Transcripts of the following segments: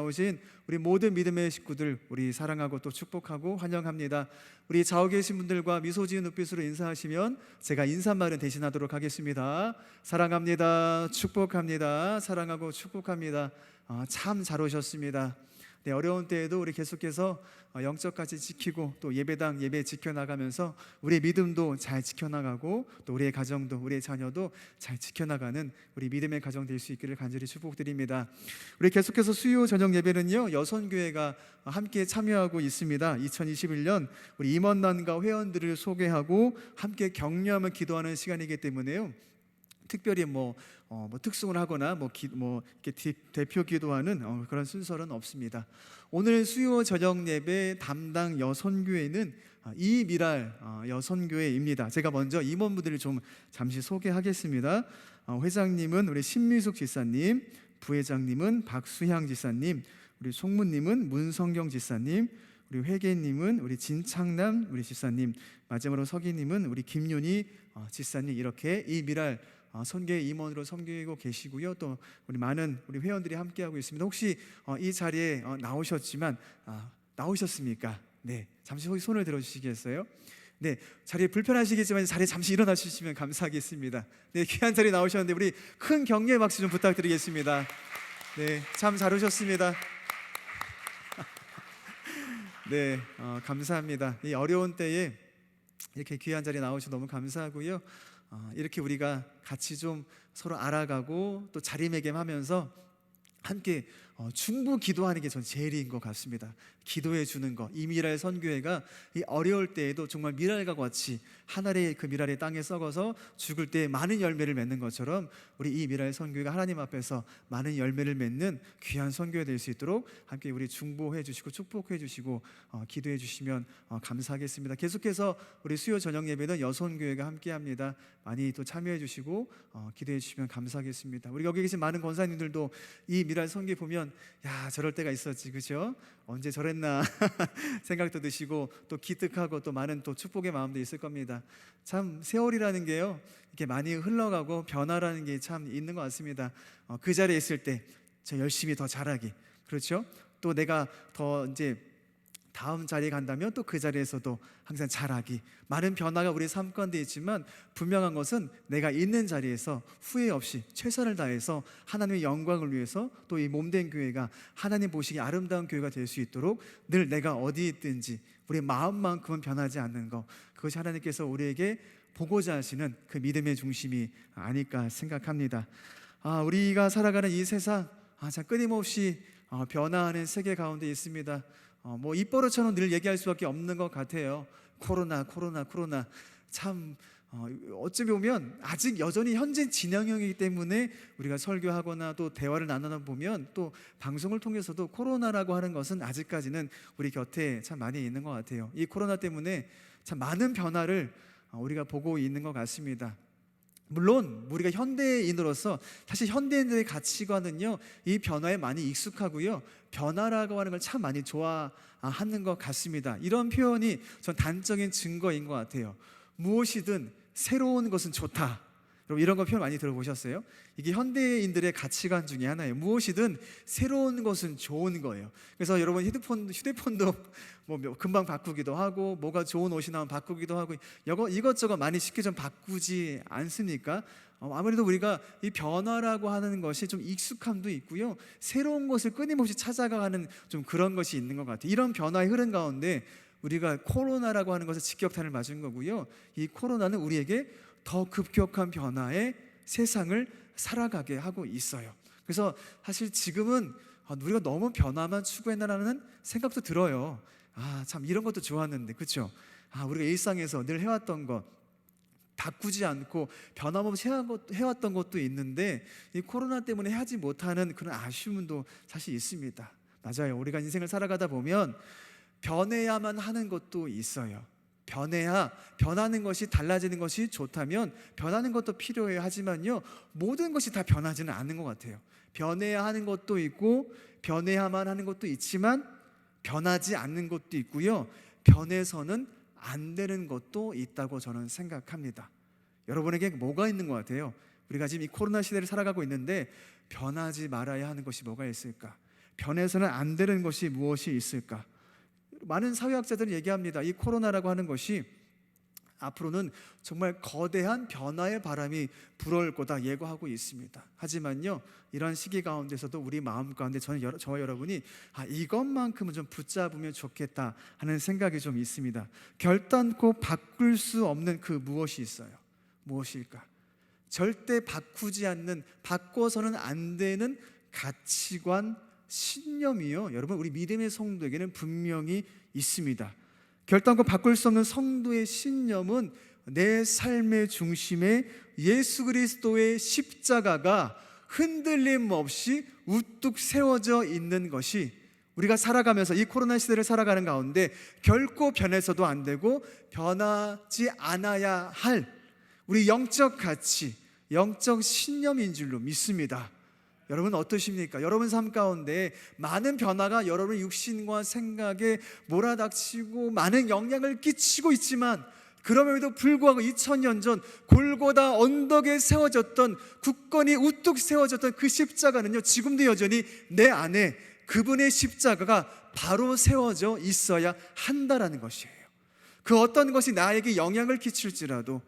나오신 우리 모든 믿음의 식구들 우리 사랑하고 또 축복하고 환영합니다. 우리 좌우 계신 분들과 미소 지은 눈빛으로 인사하시면 제가 인사말은 대신하도록 하겠습니다. 사랑합니다. 축복합니다. 사랑하고 축복합니다. 참 잘 오셨습니다. 네, 어려운 때에도 우리 계속해서 영적까지 지키고 또 예배당 예배 지켜나가면서 우리의 믿음도 잘 지켜나가고 또 우리의 가정도 우리의 자녀도 잘 지켜나가는 우리 믿음의 가정 될 수 있기를 간절히 축복드립니다. 우리 계속해서 수요 저녁 예배는요 여선교회가 함께 참여하고 있습니다. 2021년 우리 임원단과 회원들을 소개하고 함께 격려하며 기도하는 시간이기 때문에요 특별히 특송을 하거나 이렇게 대표 기도하는 그런 순서는 없습니다. 오늘 수요 저녁 예배 담당 여선교회는 이미랄 여선교회입니다. 제가 먼저 임원분들을 좀 잠시 소개하겠습니다. 회장님은 우리 신미숙 지사님, 부회장님은 박수향 지사님, 우리 송무님은 문성경 지사님, 우리 회계님은 우리 진창남 우리 지사님, 마지막으로 서기님은 우리 김윤희 지사님, 이렇게 이미랄 선교회 임원으로 섬기고 계시고요. 또 우리 많은 우리 회원들이 함께하고 있습니다. 혹시 이 자리에 나오셨지만 나오셨습니까? 네, 잠시 손을 들어주시겠어요? 네, 자리에 불편하시겠지만 자리에 잠시 일어나 주시면 감사하겠습니다. 네, 귀한 자리에 나오셨는데 우리 큰 격려의 박수 좀 부탁드리겠습니다. 네, 참 잘 오셨습니다. 네, 감사합니다. 이 어려운 때에 이렇게 귀한 자리에 나오셔서 너무 감사하고요. 이렇게 우리가 같이 좀 서로 알아가고 또 자리매김하면서 함께 중보 기도하는 게 전 제일인 것 같습니다. 기도해 주는 것. 이 미랄 선교회가 이 어려울 때에도 정말 미랄과 같이 하늘의 그 미랄의 땅에 썩어서 죽을 때 많은 열매를 맺는 것처럼 우리 이 미랄 선교회가 하나님 앞에서 많은 열매를 맺는 귀한 선교회 될 수 있도록 함께 우리 중보해 주시고 축복해 주시고 기도해 주시면 감사하겠습니다. 계속해서 우리 수요 저녁 예배는 여선교회가 함께합니다. 많이 또 참여해 주시고 기도해 주시면 감사하겠습니다. 우리 여기 계신 많은 권사님들도 이 미랄 선교회 보면 야 저럴 때가 있었지 그죠? 언제 저랬나 생각도 드시고 또 기특하고 또 많은 또 축복의 마음도 있을 겁니다. 참 세월이라는 게요 이렇게 많이 흘러가고 변화라는 게 참 있는 것 같습니다. 그 자리에 있을 때 저 열심히 더 잘하기, 그렇죠? 또 내가 더 이제 다음 자리에 간다면 또 그 자리에서도 항상 잘하기, 많은 변화가 우리 삶 가운데 있지만 분명한 것은 내가 있는 자리에서 후회 없이 최선을 다해서 하나님의 영광을 위해서 또 이 몸된 교회가 하나님 보시기에 아름다운 교회가 될 수 있도록 늘 내가 어디 있든지 우리의 마음만큼은 변하지 않는 것, 그것이 하나님께서 우리에게 보고자 하시는 그 믿음의 중심이 아닐까 생각합니다. 우리가 살아가는 이 세상 참 끊임없이 변화하는 세계 가운데 있습니다. 입버릇처럼 늘 얘기할 수밖에 없는 것 같아요. 코로나 참 어찌 보면 아직 여전히 현재 진행형이기 때문에 우리가 설교하거나 또 대화를 나누다 보면 또 방송을 통해서도 코로나라고 하는 것은 아직까지는 우리 곁에 참 많이 있는 것 같아요. 이 코로나 때문에 참 많은 변화를 우리가 보고 있는 것 같습니다. 물론 우리가 현대인으로서 사실 현대인들의 가치관은요 이 변화에 많이 익숙하고요 변화라고 하는 걸 참 많이 좋아하는 것 같습니다. 이런 표현이 전 단적인 증거인 것 같아요. 무엇이든 새로운 것은 좋다. 여러분 이런 거 표현 많이 들어보셨어요? 이게 현대인들의 가치관 중에 하나예요. 무엇이든 새로운 것은 좋은 거예요. 그래서 여러분 휴대폰도 금방 바꾸기도 하고 뭐가 좋은 옷이 나오면 바꾸기도 하고 이것저것 많이 쉽게 좀 바꾸지 않습니까? 아무래도 우리가 이 변화라고 하는 것이 좀 익숙함도 있고요 새로운 것을 끊임없이 찾아가는 좀 그런 것이 있는 것 같아요. 이런 변화의 흐름 가운데 우리가 코로나라고 하는 것을 직격탄을 맞은 거고요 이 코로나는 우리에게 더 급격한 변화의 세상을 살아가게 하고 있어요. 그래서 사실 지금은 우리가 너무 변화만 추구했나라는 생각도 들어요. 참 이런 것도 좋았는데 그렇죠? 우리가 일상에서 늘 해왔던 것 바꾸지 않고 변함없이 해왔던 것도 있는데 이 코로나 때문에 하지 못하는 그런 아쉬움도 사실 있습니다. 맞아요. 우리가 인생을 살아가다 보면 변해야만 하는 것도 있어요. 변하는 것이 달라지는 것이 좋다면 변하는 것도 필요해요. 하지만요 모든 것이 다 변하지는 않는 것 같아요. 변해야 하는 것도 있고 변해야만 하는 것도 있지만 변하지 않는 것도 있고요 변해서는 안 되는 것도 있다고 저는 생각합니다. 여러분에게 뭐가 있는 것 같아요? 우리가 지금 이 코로나 시대를 살아가고 있는데 변하지 말아야 하는 것이 뭐가 있을까? 변해서는 안 되는 것이 무엇이 있을까? 많은 사회학자들은 얘기합니다. 이 코로나라고 하는 것이 앞으로는 정말 거대한 변화의 바람이 불어올 거다 예고하고 있습니다. 하지만요, 이런 시기 가운데서도 우리 마음 가운데 저와 여러분이 이것만큼은 좀 붙잡으면 좋겠다 하는 생각이 좀 있습니다. 결단코 바꿀 수 없는 그 무엇이 있어요. 무엇일까? 절대 바꾸지 않는, 바꿔서는 안 되는 가치관, 신념이요, 여러분, 우리 믿음의 성도에게는 분명히 있습니다. 결단코 바꿀 수 없는 성도의 신념은 내 삶의 중심에 예수 그리스도의 십자가가 흔들림 없이 우뚝 세워져 있는 것이, 우리가 살아가면서 이 코로나 시대를 살아가는 가운데 결코 변해서도 안 되고 변하지 않아야 할 우리 영적 가치, 영적 신념인 줄로 믿습니다. 여러분 어떠십니까? 여러분 삶 가운데 많은 변화가 여러분의 육신과 생각에 몰아닥치고 많은 영향을 끼치고 있지만, 그럼에도 불구하고 2000년 전 골고다 언덕에 세워졌던, 굳건히 우뚝 세워졌던 그 십자가는요, 지금도 여전히 내 안에 그분의 십자가가 바로 세워져 있어야 한다라는 것이에요. 그 어떤 것이 나에게 영향을 끼칠지라도,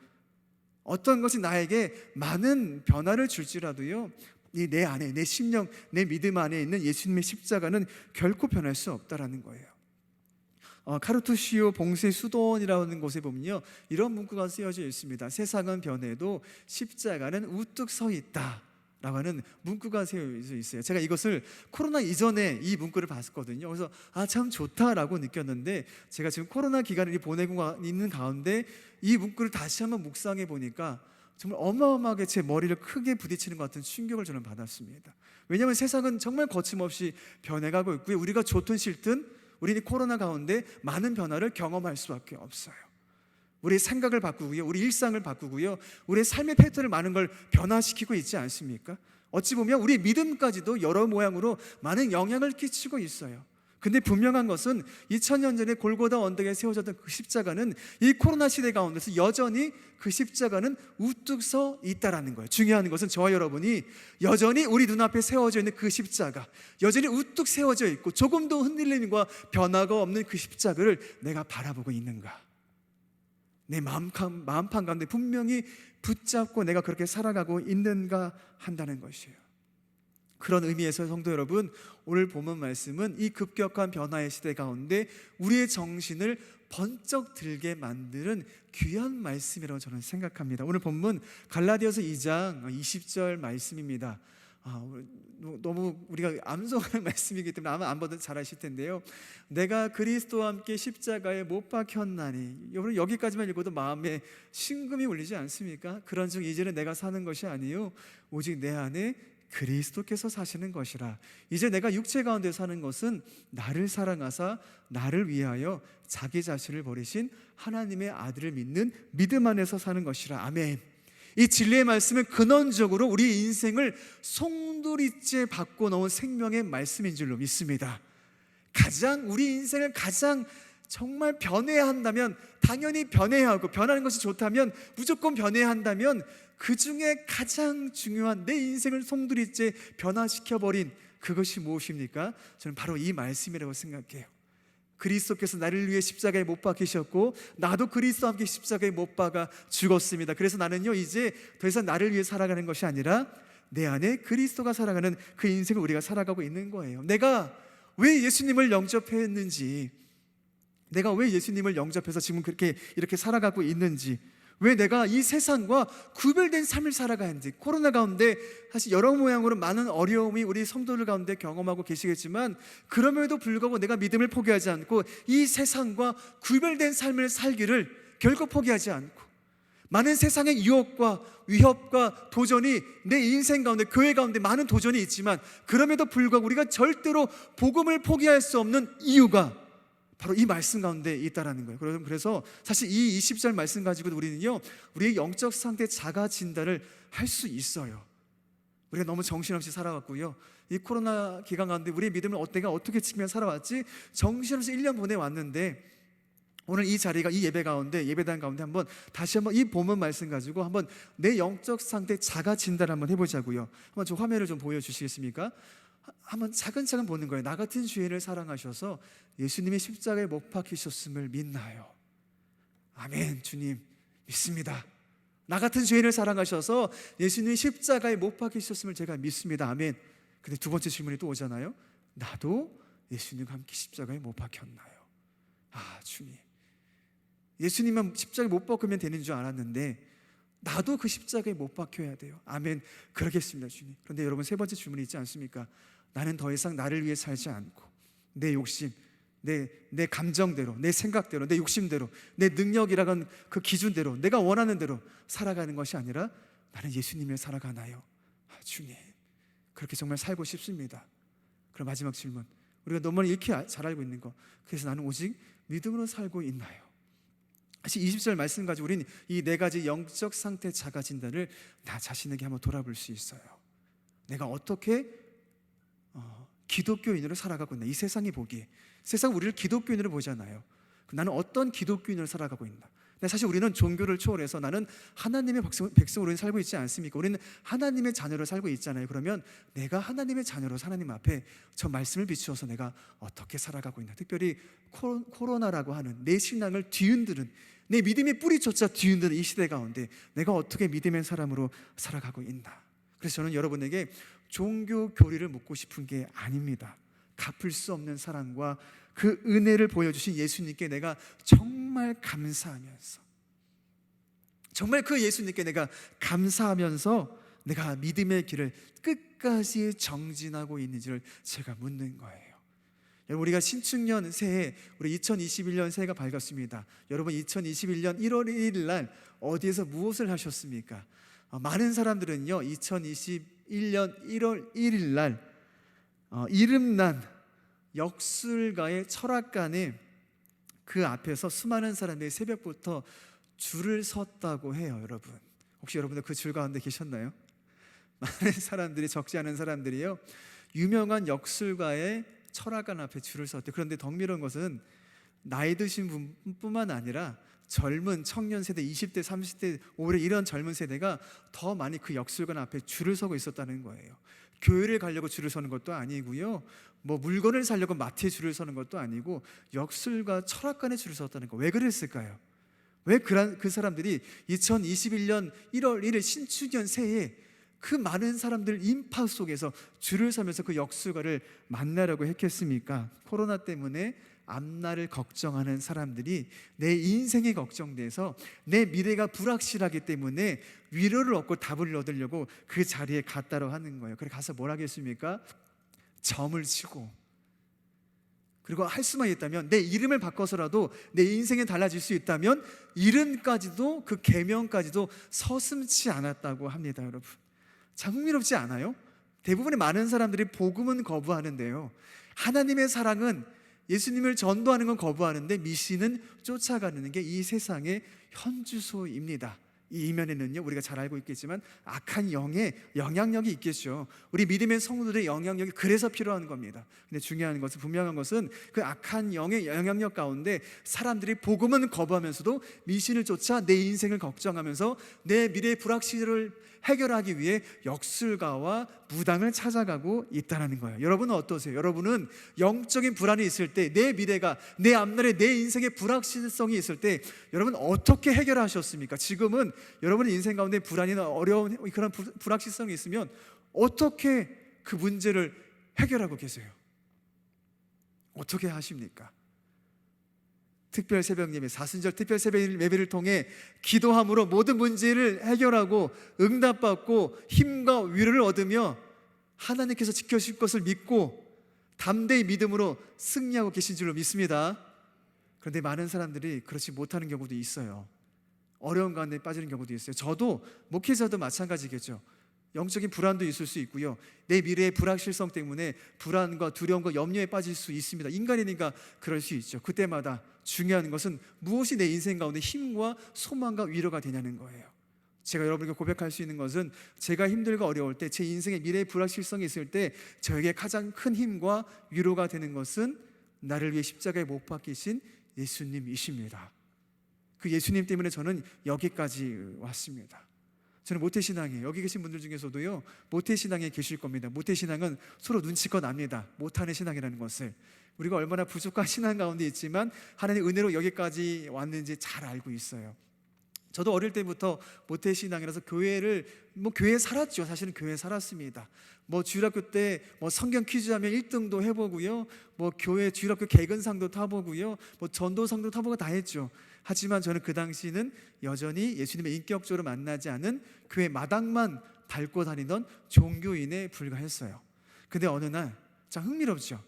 어떤 것이 나에게 많은 변화를 줄지라도요, 내 안에, 내 심령, 내 믿음 안에 있는 예수님의 십자가는 결코 변할 수 없다라는 거예요. 카르투시오 봉쇄 수도원이라는 곳에 보면요, 이런 문구가 쓰여져 있습니다. 세상은 변해도 십자가는 우뚝 서 있다 라고 하는 문구가 쓰여져 있어요. 제가 이것을 코로나 이전에 이 문구를 봤거든요. 그래서 참 좋다라고 느꼈는데, 제가 지금 코로나 기간을 보내고 있는 가운데 이 문구를 다시 한번 묵상해 보니까 정말 어마어마하게 제 머리를 크게 부딪히는 것 같은 충격을 저는 받았습니다. 왜냐하면 세상은 정말 거침없이 변해가고 있고요, 우리가 좋든 싫든 우리는 코로나 가운데 많은 변화를 경험할 수밖에 없어요. 우리의 생각을 바꾸고요, 우리 일상을 바꾸고요, 우리의 삶의 패턴을 많은 걸 변화시키고 있지 않습니까? 어찌 보면 우리 믿음까지도 여러 모양으로 많은 영향을 끼치고 있어요. 근데 분명한 것은 2000년 전에 골고다 언덕에 세워졌던 그 십자가는 이 코로나 시대 가운데서 여전히 그 십자가는 우뚝 서 있다라는 거예요. 중요한 것은 저와 여러분이 여전히 우리 눈앞에 세워져 있는 그 십자가, 여전히 우뚝 세워져 있고 조금도 흔들림과 변화가 없는 그 십자가를 내가 바라보고 있는가, 내 마음판 가운데 분명히 붙잡고 내가 그렇게 살아가고 있는가 한다는 것이에요. 그런 의미에서 성도 여러분, 오늘 본문 말씀은 이 급격한 변화의 시대 가운데 우리의 정신을 번쩍 들게 만드는 귀한 말씀이라고 저는 생각합니다. 오늘 본문 갈라디아서 2장 20절 말씀입니다. 너무 우리가 암송하는 말씀이기 때문에 아마 안 봐도 잘 아실 텐데요. 내가 그리스도와 함께 십자가에 못 박혔나니, 여러분 여기까지만 읽어도 마음에 심금이 울리지 않습니까? 그런즉 이제는 내가 사는 것이 아니요 오직 내 안에 그리스도께서 사시는 것이라. 이제 내가 육체 가운데 사는 것은 나를 사랑하사 나를 위하여 자기 자신을 버리신 하나님의 아들을 믿는 믿음 안에서 사는 것이라. 아멘. 이 진리의 말씀은 근원적으로 우리 인생을 송두리째 바꿔놓은 생명의 말씀인 줄로 믿습니다. 우리 인생을 가장 정말 변해야 한다면 당연히 변해야 하고, 변하는 것이 좋다면 무조건 변해야 한다면 그 중에 가장 중요한 내 인생을 송두리째 변화시켜버린 그것이 무엇입니까? 저는 바로 이 말씀이라고 생각해요. 그리스도께서 나를 위해 십자가에 못 박히셨고 나도 그리스도와 함께 십자가에 못 박아 죽었습니다. 그래서 나는요 이제 더 이상 나를 위해 살아가는 것이 아니라 내 안에 그리스도가 살아가는 그 인생을 우리가 살아가고 있는 거예요. 내가 왜 예수님을 영접했는지, 내가 왜 예수님을 영접해서 지금 이렇게 살아가고 있는지, 왜 내가 이 세상과 구별된 삶을 살아가야 하는지. 코로나 가운데 사실 여러 모양으로 많은 어려움이 우리 성도들 가운데 경험하고 계시겠지만, 그럼에도 불구하고 내가 믿음을 포기하지 않고 이 세상과 구별된 삶을 살기를 결코 포기하지 않고, 많은 세상의 유혹과 위협과 도전이 내 인생 가운데, 교회 가운데 많은 도전이 있지만, 그럼에도 불구하고 우리가 절대로 복음을 포기할 수 없는 이유가 바로 이 말씀 가운데 있다라는 거예요. 그래서 사실 이 20절 말씀 가지고 우리는요 우리의 영적 상태 자가 진단을 할 수 있어요. 우리가 너무 정신없이 살아왔고요, 이 코로나 기간 가운데 우리의 믿음을 내가 어떻게 지키며 살아왔지 정신없이 1년 보내왔는데, 오늘 이 자리가, 이 예배 가운데, 예배당 가운데 다시 한번 이 본문 말씀 가지고 한번 내 영적 상태 자가 진단 한번 해보자고요. 한번 저 화면을 좀 보여주시겠습니까? 한번 차근차근 보는 거예요. 나 같은 죄인을 사랑하셔서 예수님이 십자가에 못 박히셨음을 믿나요? 아멘. 주님 믿습니다. 나 같은 죄인을 사랑하셔서 예수님이 십자가에 못 박히셨음을 제가 믿습니다. 아멘. 근데 두 번째 질문이 또 오잖아요. 나도 예수님과 함께 십자가에 못 박혔나요? 아, 주님, 예수님만 십자가에 못 박으면 되는 줄 알았는데 나도 그 십자가에 못 박혀야 돼요. 아멘. 그러겠습니다, 주님. 그런데 여러분, 세 번째 질문이 있지 않습니까? 나는 더 이상 나를 위해 살지 않고 내 욕심, 내 감정대로, 내 생각대로, 내 욕심대로, 내 능력이라는 그 기준대로, 내가 원하는 대로 살아가는 것이 아니라 나는 예수님을 살아가나요? 아, 주님, 그렇게 정말 살고 싶습니다. 그럼 마지막 질문, 우리가 너무 이렇게 잘 알고 있는 거, 그래서 나는 오직 믿음으로 살고 있나요? 사실 20절 말씀 가지고 우리는 이 네 가지 영적 상태 자가 진단을 나 자신에게 한번 돌아볼 수 있어요. 내가 어떻게 기독교인으로 살아가고 있나? 이 세상이 보기에, 세상 우리를 기독교인으로 보잖아요. 나는 어떤 기독교인으로 살아가고 있나? 근데 사실 우리는 종교를 초월해서 나는 하나님의 백성으로 살고 있지 않습니까? 우리는 하나님의 자녀로 살고 있잖아요. 그러면 내가 하나님의 자녀로 하나님 앞에 저 말씀을 비추어서 내가 어떻게 살아가고 있나? 특별히 코로나라고 하는 내 신앙을 뒤흔드는, 내 믿음의 뿌리조차 뒤흔드는 이 시대 가운데 내가 어떻게 믿음의 사람으로 살아가고 있나? 그래서 저는 여러분에게 종교 교리를 묻고 싶은 게 아닙니다. 갚을 수 없는 사랑과 그 은혜를 보여주신 예수님께 내가 정말 감사하면서, 정말 그 예수님께 내가 감사하면서 내가 믿음의 길을 끝까지 정진하고 있는지를 제가 묻는 거예요. 여러분, 우리가 신축년 새해, 우리 2021년 새해가 밝았습니다. 여러분, 2021년 1월 1일 날 어디에서 무엇을 하셨습니까? 많은 사람들은요, 2021년 1월 1일 날 이름난 역술가의 철학관에 그 앞에서 수많은 사람들이 새벽부터 줄을 섰다고 해요. 여러분, 혹시 여러분들 그 줄 가운데 계셨나요? 많은 사람들이, 적지 않은 사람들이요, 유명한 역술가의 철학관 앞에 줄을 섰대요. 그런데 덕미로운 것은 나이 드신 분뿐만 아니라 젊은 청년 세대, 20대, 30대, 올해 이런 젊은 세대가 더 많이 그 역술관 앞에 줄을 서고 있었다는 거예요. 교회를 가려고 줄을 서는 것도 아니고요, 뭐 물건을 사려고 마트에 줄을 서는 것도 아니고 역술가 철학관에 줄을 섰다는 거. 왜 그랬을까요? 왜 그 사람들이 2021년 1월 1일 신축년 새해에 그 많은 사람들 인파 속에서 줄을 서면서 그 역술가를 만나려고 했겠습니까? 코로나 때문에 앞날을 걱정하는 사람들이 내 인생이 걱정돼서 내 미래가 불확실하기 때문에 위로를 얻고 답을 얻으려고 그 자리에 갔다고 하는 거예요. 그래 가서 뭘 하겠습니까? 점을 치고, 그리고 할 수만 있다면 내 이름을 바꿔서라도 내 인생이 달라질 수 있다면 이름까지도, 그 계명까지도 서슴지 않았다고 합니다. 여러분, 참 흥미롭지 않아요? 대부분의 많은 사람들이 복음은 거부하는데요, 하나님의 사랑은, 예수님을 전도하는 건 거부하는데 미신은 쫓아가는 게 이 세상의 현주소입니다. 이 이면에는요, 우리가 잘 알고 있겠지만 악한 영의 영향력이 있겠죠. 우리 믿음의 성도들의 영향력이 그래서 필요한 겁니다. 근데 중요한 것은, 분명한 것은 그 악한 영의 영향력 가운데 사람들이 복음은 거부하면서도 미신을 쫓아 내 인생을 걱정하면서 내 미래의 불확실을 해결하기 위해 역술가와 무당을 찾아가고 있다는 거예요. 여러분은 어떠세요? 여러분은 영적인 불안이 있을 때, 내 미래가, 내 앞날에 내 인생의 불확실성이 있을 때 여러분 어떻게 해결하셨습니까? 지금은 여러분의 인생 가운데 불안이나 어려운 그런 불확실성이 있으면 어떻게 그 문제를 해결하고 계세요? 어떻게 하십니까? 특별 새벽 예배, 사순절 특별 새벽 예배를 통해 기도함으로 모든 문제를 해결하고 응답받고 힘과 위로를 얻으며 하나님께서 지켜주실 것을 믿고 담대히 믿음으로 승리하고 계신 줄로 믿습니다. 그런데 많은 사람들이 그렇지 못하는 경우도 있어요. 어려운 가운데 빠지는 경우도 있어요. 저도, 목회자도 마찬가지겠죠. 영적인 불안도 있을 수 있고요, 내 미래의 불확실성 때문에 불안과 두려움과 염려에 빠질 수 있습니다. 인간이니까 그럴 수 있죠. 그때마다 중요한 것은 무엇이 내 인생 가운데 힘과 소망과 위로가 되냐는 거예요. 제가 여러분에게 고백할 수 있는 것은, 제가 힘들고 어려울 때, 제 인생의 미래의 불확실성이 있을 때 저에게 가장 큰 힘과 위로가 되는 것은 나를 위해 십자가에 못 박히신 예수님이십니다. 그 예수님 때문에 저는 여기까지 왔습니다. 저는 모태신앙이에요. 여기 계신 분들 중에서도요, 모태신앙에 계실 겁니다. 모태신앙은 서로 눈치껏 압니다. 못하는 신앙이라는 것을. 우리가 얼마나 부족한 신앙 가운데 있지만 하나님의 은혜로 여기까지 왔는지 잘 알고 있어요. 저도 어릴 때부터 모태신앙이라서 교회에 살았죠. 사실은 교회에 살았습니다. 주일학교 때 성경 퀴즈 하면 1등도 해보고요, 교회 주일학교 개근상도 타보고요, 전도상도 타보고 다 했죠. 하지만 저는 그 당시는 여전히 예수님을 인격적으로 만나지 않은 교회 마당만 밟고 다니던 종교인에 불과했어요. 근데 어느 날 참 흥미롭죠.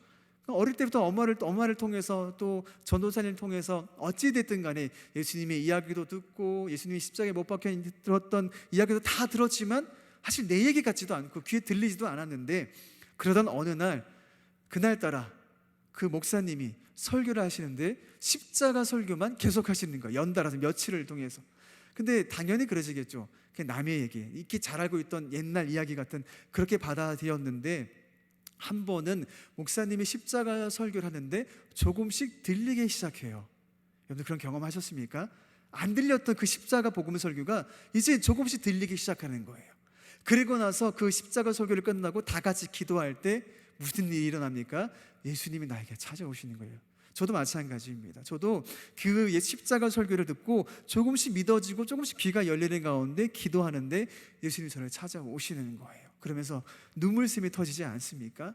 어릴 때부터 엄마를 통해서 또 전도사님을 통해서 어찌됐든 간에 예수님의 이야기도 듣고 예수님이 십자가에 못 박혀 들었던 이야기도 다 들었지만 사실 내 얘기 같지도 않고 귀에 들리지도 않았는데, 그러던 어느 날 그날따라 그 목사님이 설교를 하시는데 십자가 설교만 계속 하시는 거예요. 연달아서 며칠을 통해서. 근데 당연히 그러시겠죠. 그게 남의 얘기, 익히 잘 알고 있던 옛날 이야기 같은 그렇게 받아들였는데, 한 번은 목사님이 십자가 설교를 하는데 조금씩 들리기 시작해요. 여러분 그런 경험 하셨습니까? 안 들렸던 그 십자가 복음 설교가 이제 조금씩 들리기 시작하는 거예요. 그리고 나서 그 십자가 설교를 끝나고 다 같이 기도할 때 무슨 일이 일어납니까? 예수님이 나에게 찾아오시는 거예요. 저도 마찬가지입니다. 저도 그 십자가 설교를 듣고 조금씩 믿어지고 조금씩 귀가 열리는 가운데 기도하는데 예수님이 저를 찾아오시는 거예요. 그러면서 눈물샘이 터지지 않습니까?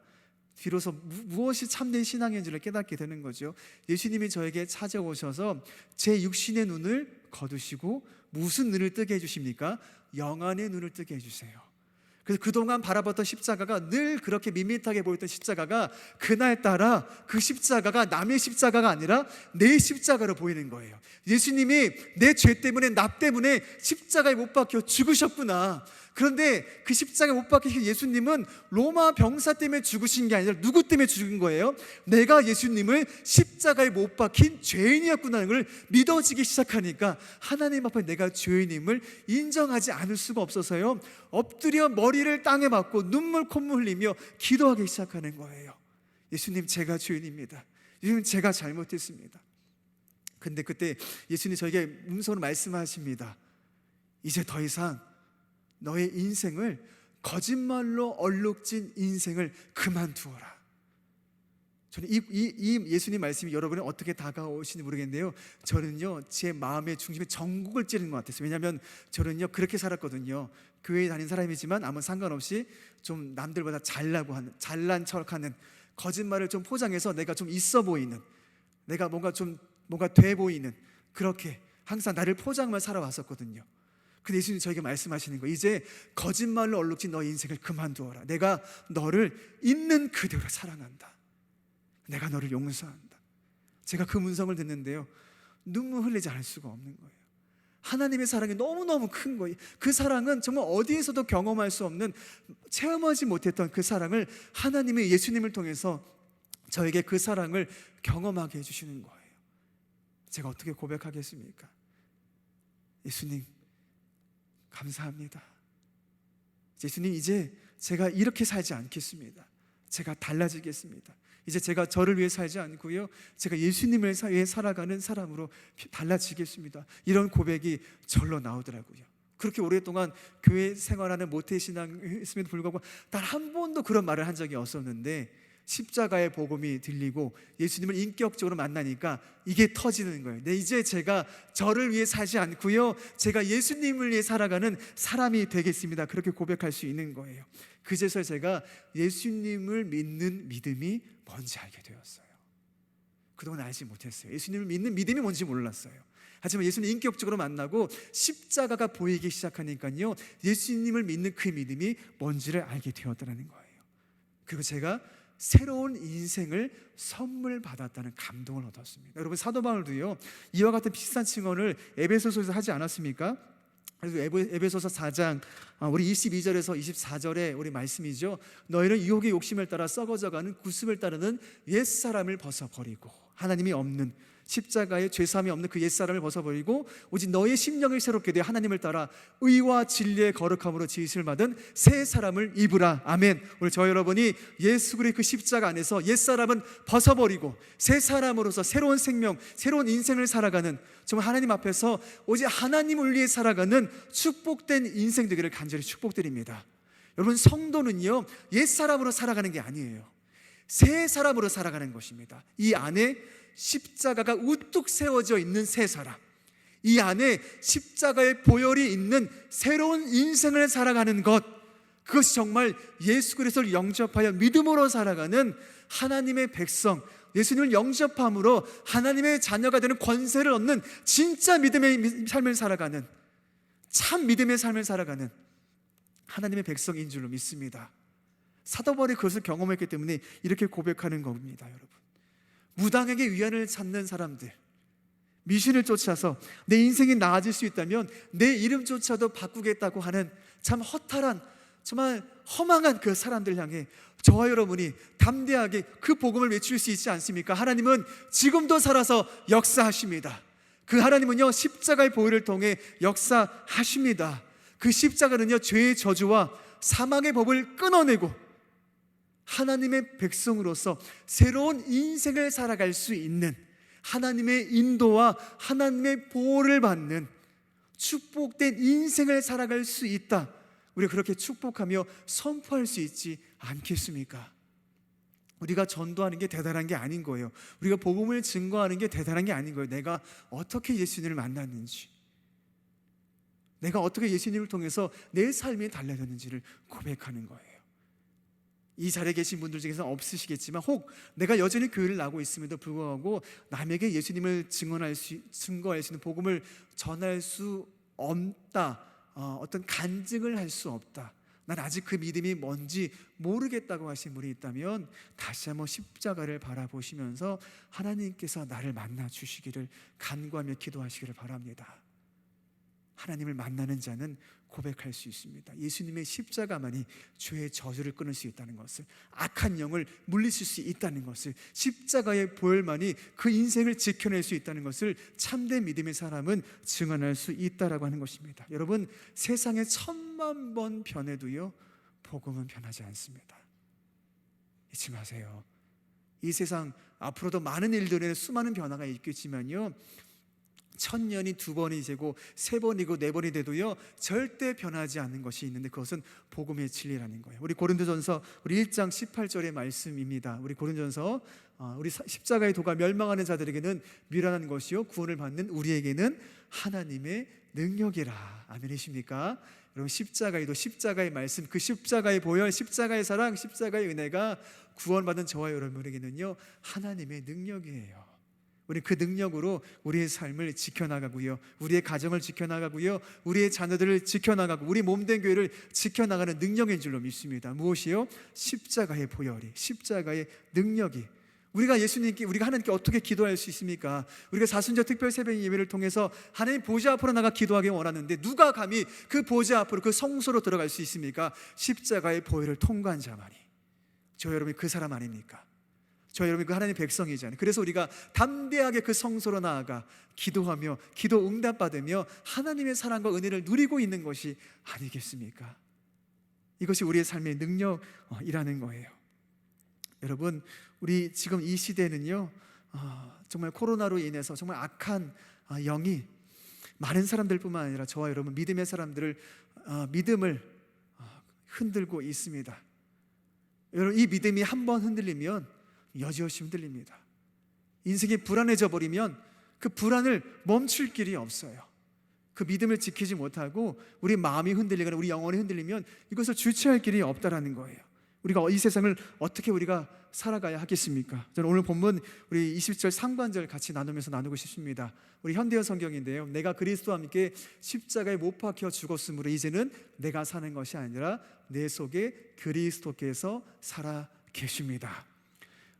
비로소 무엇이 참된 신앙인지를 깨닫게 되는 거죠. 예수님이 저에게 찾아오셔서 제 육신의 눈을 거두시고 무슨 눈을 뜨게 해주십니까? 영안의 눈을 뜨게 해주세요. 그래서 그동안 바라봤던 십자가가, 늘 그렇게 밋밋하게 보였던 십자가가 그날따라 그 십자가가 남의 십자가가 아니라 내 십자가로 보이는 거예요. 예수님이 내 죄 때문에, 나 때문에 십자가에 못 박혀 죽으셨구나. 그런데 그 십자가에 못 박히신 예수님은 로마 병사 때문에 죽으신 게 아니라 누구 때문에 죽은 거예요? 내가 예수님을 십자가에 못 박힌 죄인이었구나는 걸 믿어지기 시작하니까 하나님 앞에 내가 죄인임을 인정하지 않을 수가 없어서요, 엎드려 머리를 땅에 맞고 눈물 콧물 흘리며 기도하기 시작하는 거예요. 예수님, 제가 죄인입니다. 예수님, 제가 잘못했습니다. 근데 그때 예수님이 저에게 음성으로 말씀하십니다. 이제 더 이상 너의 인생을, 거짓말로 얼룩진 인생을 그만두어라. 저는 이 예수님 말씀이 여러분이 어떻게 다가오시는지 모르겠는데요, 저는요 제 마음의 중심에 전국을 찌르는 것 같았어요. 왜냐하면 저는요 그렇게 살았거든요. 교회에 다닌 사람이지만 아무 상관없이 좀 남들보다 잘난 척하는, 거짓말을 좀 포장해서 내가 좀 있어 보이는, 내가 뭔가 돼 보이는, 그렇게 항상 나를 포장만 살아왔었거든요. 근데 예수님이 저에게 말씀하시는 거예요. 이제 거짓말로 얼룩진 너의 인생을 그만두어라. 내가 너를 있는 그대로 사랑한다. 내가 너를 용서한다. 제가 그 문성을 듣는데요, 눈물 흘리지 않을 수가 없는 거예요. 하나님의 사랑이 너무너무 큰 거예요. 그 사랑은 정말 어디에서도 경험할 수 없는, 체험하지 못했던 그 사랑을 하나님의 예수님을 통해서 저에게 그 사랑을 경험하게 해주시는 거예요. 제가 어떻게 고백하겠습니까? 예수님, 감사합니다. 예수님, 이제 제가 이렇게 살지 않겠습니다. 제가 달라지겠습니다. 이제 제가 저를 위해 살지 않고요, 제가 예수님을 위해 살아가는 사람으로 달라지겠습니다. 이런 고백이 절로 나오더라고요. 그렇게 오랫동안 교회 생활하는 모태신앙했음에도 불구하고 단 한 번도 그런 말을 한 적이 없었는데, 십자가의 복음이 들리고 예수님을 인격적으로 만나니까 이게 터지는 거예요. 네, 이제 제가 저를 위해 살지 않고요, 제가 예수님을 위해 살아가는 사람이 되겠습니다. 그렇게 고백할 수 있는 거예요. 그제서야 제가 예수님을 믿는 믿음이 뭔지 알게 되었어요. 그동안 알지 못했어요. 예수님을 믿는 믿음이 뭔지 몰랐어요. 하지만 예수님 인격적으로 만나고 십자가가 보이기 시작하니까요, 예수님을 믿는 그 믿음이 뭔지를 알게 되었다는 거예요. 그리고 제가 새로운 인생을 선물 받았다는 감동을 얻었습니다. 여러분, 사도 바울도요 이와 같은 비슷한 증언을 에베소서에서 하지 않았습니까? 그래서 에베소서 4장 우리 22절에서 24절에 우리 말씀이죠. 너희는 유혹의 욕심을 따라 썩어져가는 구습을 따르는 옛사람을 벗어버리고 하나님이 없는 십자가에 죄사함이 없는 그 옛사람을 벗어버리고 오직 너의 심령을 새롭게 되어 하나님을 따라 의와 진리의 거룩함으로 지으심을 받은 새 사람을 입으라. 아멘. 오늘 저 여러분이 예수 그리스도의 그 십자가 안에서 옛사람은 벗어버리고 새 사람으로서 새로운 생명, 새로운 인생을 살아가는, 정말 하나님 앞에서 오직 하나님을 위해 살아가는 축복된 인생 되기를 간절히 축복드립니다. 여러분, 성도는요 옛사람으로 살아가는 게 아니에요. 새 사람으로 살아가는 것입니다. 이 안에 십자가가 우뚝 세워져 있는 새 사람, 이 안에 십자가의 보혈이 있는 새로운 인생을 살아가는 것, 그것이 정말 예수 그리스도를 영접하여 믿음으로 살아가는 하나님의 백성, 예수님을 영접함으로 하나님의 자녀가 되는 권세를 얻는 진짜 믿음의 삶을 살아가는, 참 믿음의 삶을 살아가는 하나님의 백성인 줄로 믿습니다. 사도 바울이 그것을 경험했기 때문에 이렇게 고백하는 겁니다. 여러분, 무당에게 위안을 찾는 사람들, 미신을 쫓아서 내 인생이 나아질 수 있다면 내 이름조차도 바꾸겠다고 하는 참 허탈한, 정말 허망한 그 사람들 향해 저와 여러분이 담대하게 그 복음을 외칠 수 있지 않습니까? 하나님은 지금도 살아서 역사하십니다. 그 하나님은요 십자가의 보혈을 통해 역사하십니다. 그 십자가는요 죄의 저주와 사망의 법을 끊어내고 하나님의 백성으로서 새로운 인생을 살아갈 수 있는, 하나님의 인도와 하나님의 보호를 받는 축복된 인생을 살아갈 수 있다, 우리가 그렇게 축복하며 선포할 수 있지 않겠습니까? 우리가 전도하는 게 대단한 게 아닌 거예요. 우리가 복음을 증거하는 게 대단한 게 아닌 거예요. 내가 어떻게 예수님을 만났는지, 내가 어떻게 예수님을 통해서 내 삶이 달라졌는지를 고백하는 거예요. 이 자리에 계신 분들 중에서는 없으시겠지만, 혹 내가 여전히 교회를 나오고 있음에도 불구하고 남에게 예수님을 증거할 수 있는 복음을 전할 수 없다, 어떤 간증을 할 수 없다, 난 아직 그 믿음이 뭔지 모르겠다고 하신 분이 있다면 다시 한번 십자가를 바라보시면서 하나님께서 나를 만나 주시기를 간구하며 기도하시기를 바랍니다. 하나님을 만나는 자는 고백할 수 있습니다. 예수님의 십자가만이 죄의 저주를 끊을 수 있다는 것을, 악한 영을 물리칠 수 있다는 것을, 십자가의 보혈만이 그 인생을 지켜낼 수 있다는 것을 참된 믿음의 사람은 증언할 수 있다라고 하는 것입니다. 여러분, 세상에 10,000번 변해도요 복음은 변하지 않습니다. 잊지 마세요. 이 세상 앞으로도 많은 일들에 수많은 변화가 있겠지만요, 1000년이 2번이 되고 3번이고 4번이 돼도요 절대 변하지 않는 것이 있는데, 그것은 복음의 진리라는 거예요. 우리 고린도전서 우리 1장 18절의 말씀입니다. 우리 고린도전서 우리 십자가의 도가 멸망하는 자들에게는 미련한 것이요 구원을 받는 우리에게는 하나님의 능력이라. 아멘이십니까? 여러분, 십자가의 도, 십자가의 말씀, 그 십자가의 보혈, 십자가의 사랑, 십자가의 은혜가 구원받은 저와 여러분에게는요 하나님의 능력이에요. 우리 그 능력으로 우리의 삶을 지켜나가고요, 우리의 가정을 지켜나가고요, 우리의 자녀들을 지켜나가고 우리 몸된 교회를 지켜나가는 능력인 줄로 믿습니다. 무엇이요? 십자가의 보혈이, 십자가의 능력이. 우리가 예수님께, 우리가 하나님께 어떻게 기도할 수 있습니까? 우리가 사순절 특별 새벽 예배를 통해서 하나님 보좌 앞으로 나가 기도하기 원하는데 누가 감히 그 보좌 앞으로, 그 성소로 들어갈 수 있습니까? 십자가의 보혈을 통과한 자만이. 저 여러분이 그 사람 아닙니까? 저 여러분이 그 하나님의 백성이잖아요. 그래서 우리가 담대하게 그 성소로 나아가 기도하며 기도 응답받으며 하나님의 사랑과 은혜를 누리고 있는 것이 아니겠습니까? 이것이 우리의 삶의 능력이라는 거예요. 여러분, 우리 지금 이 시대는요 정말 코로나로 인해서 정말 악한 영이 많은 사람들뿐만 아니라 저와 여러분 믿음의 사람들을 믿음을 흔들고 있습니다. 여러분, 이 믿음이 한번 흔들리면 여지없이 흔들립니다. 인생이 불안해져 버리면 그 불안을 멈출 길이 없어요. 그 믿음을 지키지 못하고 우리 마음이 흔들리거나 우리 영혼이 흔들리면 이것을 주체할 길이 없다라는 거예요. 우리가 이 세상을 어떻게 우리가 살아가야 하겠습니까? 저는 오늘 본문 우리 20절 상반절 같이 나누면서 나누고 싶습니다. 우리 현대어 성경인데요, 내가 그리스도와 함께 십자가에 못 박혀 죽었으므로 이제는 내가 사는 것이 아니라 내 속에 그리스도께서 살아 계십니다.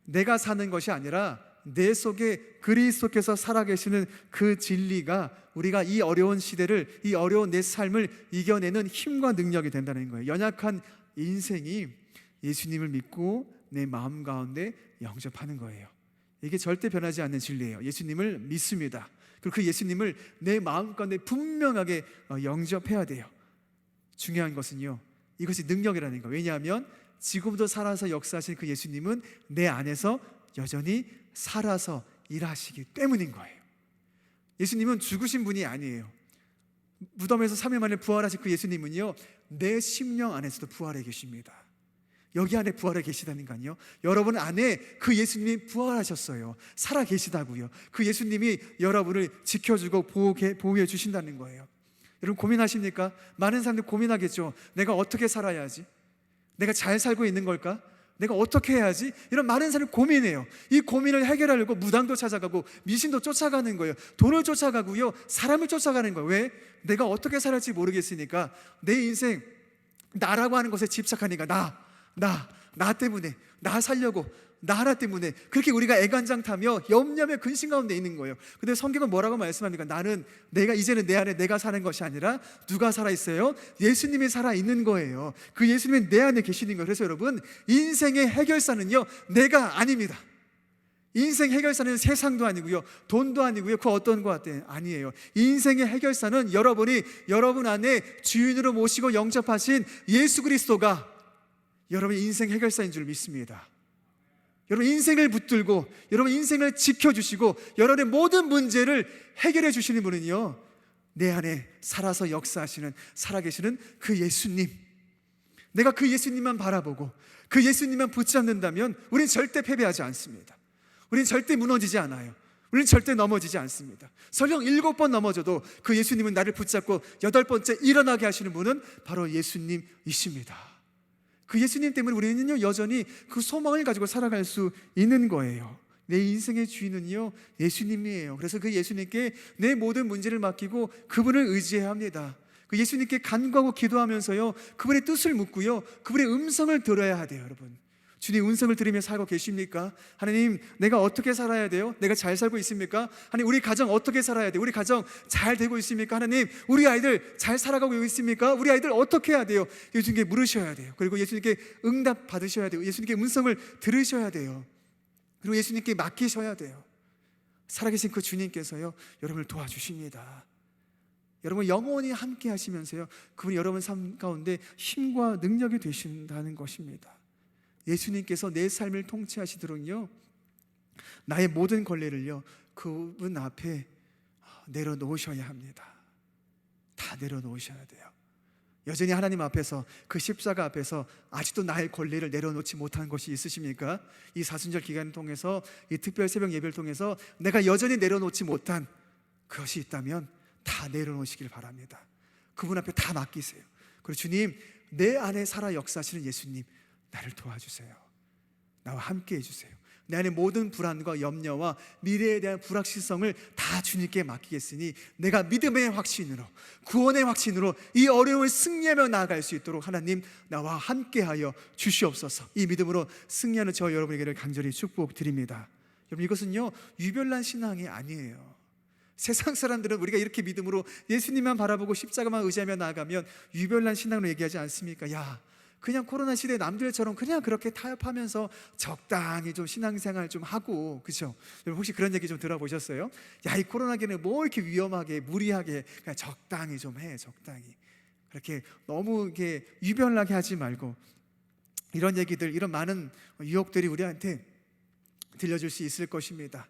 내가 사는 것이 아니라 내 속에 그리스도께서 살아계시는 그 진리가 우리가 이 어려운 시대를, 이 어려운 내 삶을 이겨내는 힘과 능력이 된다는 거예요. 연약한 인생이 예수님을 믿고 내 마음 가운데 영접하는 거예요. 이게 절대 변하지 않는 진리예요. 예수님을 믿습니다. 그리고 그 예수님을 내 마음 가운데 분명하게 영접해야 돼요. 중요한 것은요, 이것이 능력이라는 거예요. 왜냐하면 지금도 살아서 역사하신 그 예수님은 내 안에서 여전히 살아서 일하시기 때문인 거예요. 예수님은 죽으신 분이 아니에요. 무덤에서 3일 만에 부활하신 그 예수님은요, 내 심령 안에서도 부활해 계십니다. 여기 안에 부활해 계시다니까요. 여러분 안에 그 예수님이 부활하셨어요. 살아 계시다고요. 그 예수님이 여러분을 지켜주고 보호해 주신다는 거예요. 여러분 고민하십니까? 많은 사람들이 고민하겠죠. 내가 어떻게 살아야지? 내가 잘 살고 있는 걸까? 내가 어떻게 해야지? 이런 많은 사람이 고민해요. 이 고민을 해결하려고 무당도 찾아가고 미신도 쫓아가는 거예요. 돈을 쫓아가고요, 사람을 쫓아가는 거예요. 왜? 내가 어떻게 살았지 모르겠으니까. 내 인생 나라고 하는 것에 집착하니까 나 때문에, 나 살려고, 나 하나 때문에 그렇게 우리가 애간장 타며 염려의 근심 가운데 있는 거예요. 근데 성경은 뭐라고 말씀합니까? 이제는 내 안에 내가 사는 것이 아니라 누가 살아있어요? 예수님이 살아있는 거예요. 그 예수님이 내 안에 계시는 거예요. 그래서 여러분, 인생의 해결사는요, 내가 아닙니다. 인생 해결사는 세상도 아니고요, 돈도 아니고요, 그 어떤 것 아니에요. 인생의 해결사는 여러분 안에 주인으로 모시고 영접하신 예수 그리스도가 여러분의 인생 해결사인 줄 믿습니다. 여러분 인생을 붙들고 여러분 인생을 지켜주시고 여러분의 모든 문제를 해결해 주시는 분은요, 내 안에 살아서 역사하시는, 살아계시는 그 예수님. 내가 그 예수님만 바라보고 그 예수님만 붙잡는다면 우리는 절대 패배하지 않습니다. 우리는 절대 무너지지 않아요. 우리는 절대 넘어지지 않습니다. 설령 7번 넘어져도 그 예수님은 나를 붙잡고 8번째 일어나게 하시는 분은 바로 예수님이십니다. 그 예수님 때문에 우리는요, 여전히 그 소망을 가지고 살아갈 수 있는 거예요. 내 인생의 주인은요, 예수님이에요. 그래서 그 예수님께 내 모든 문제를 맡기고 그분을 의지해야 합니다. 그 예수님께 간구하고 기도하면서요, 그분의 뜻을 묻고요, 그분의 음성을 들어야 돼요. 여러분, 주님 음성을 들으며 살고 계십니까? 하나님, 내가 어떻게 살아야 돼요? 내가 잘 살고 있습니까? 하나님, 우리 가정 어떻게 살아야 돼요? 우리 가정 잘 되고 있습니까? 하나님, 우리 아이들 잘 살아가고 있습니까? 우리 아이들 어떻게 해야 돼요? 예수님께 물으셔야 돼요. 그리고 예수님께 응답 받으셔야 돼요. 예수님께 음성을 들으셔야 돼요. 그리고 예수님께 맡기셔야 돼요. 살아계신 그 주님께서요, 여러분을 도와주십니다. 여러분 영원히 함께 하시면서요, 그분이 여러분 삶 가운데 힘과 능력이 되신다는 것입니다. 예수님께서 내 삶을 통치하시도록요, 나의 모든 권리를요, 그분 앞에 내려놓으셔야 합니다. 다 내려놓으셔야 돼요. 여전히 하나님 앞에서, 그 십자가 앞에서 아직도 나의 권리를 내려놓지 못한 것이 있으십니까? 이 사순절 기간을 통해서, 이 특별 새벽 예배를 통해서 내가 여전히 내려놓지 못한 그것이 있다면 다 내려놓으시길 바랍니다. 그분 앞에 다 맡기세요. 그리고 주님, 내 안에 살아 역사하시는 예수님, 나를 도와주세요. 나와 함께 해주세요. 내 안에 모든 불안과 염려와 미래에 대한 불확실성을 다 주님께 맡기겠으니 내가 믿음의 확신으로, 구원의 확신으로 이 어려움을 승리하며 나아갈 수 있도록 하나님 나와 함께하여 주시옵소서. 이 믿음으로 승리하는 저 여러분에게를 간절히 축복드립니다. 여러분, 이것은요, 유별난 신앙이 아니에요. 세상 사람들은 우리가 이렇게 믿음으로 예수님만 바라보고 십자가만 의지하며 나아가면 유별난 신앙으로 얘기하지 않습니까? 야, 그냥 코로나 시대에 남들처럼 그냥 그렇게 타협하면서 적당히 좀 신앙생활 좀 하고, 그렇죠? 여러분 혹시 그런 얘기 좀 들어보셨어요? 야, 이 코로나기는 뭐 이렇게 위험하게 무리하게, 그냥 적당히 좀 해, 적당히. 그렇게 너무 이렇게 유별나게 하지 말고, 이런 얘기들, 이런 많은 유혹들이 우리한테 들려줄 수 있을 것입니다.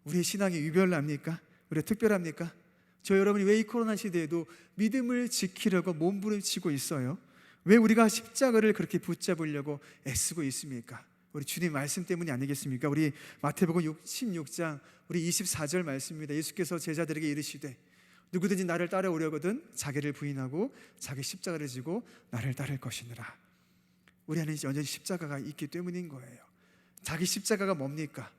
우리의 신앙이 유별납니까? 우리가 특별합니까? 저 여러분이 왜 이 코로나 시대에도 믿음을 지키려고 몸부림치고 있어요? 왜 우리가 십자가를 그렇게 붙잡으려고 애쓰고 있습니까? 우리 주님 말씀 때문이 아니겠습니까? 우리 마태복음 16장 우리 24절 말씀입니다. 예수께서 제자들에게 이르시되 누구든지 나를 따라오려거든 자기를 부인하고 자기 십자가를 지고 나를 따를 것이니라. 우리 안에 여전히 십자가가 있기 때문인 거예요. 자기 십자가가 뭡니까?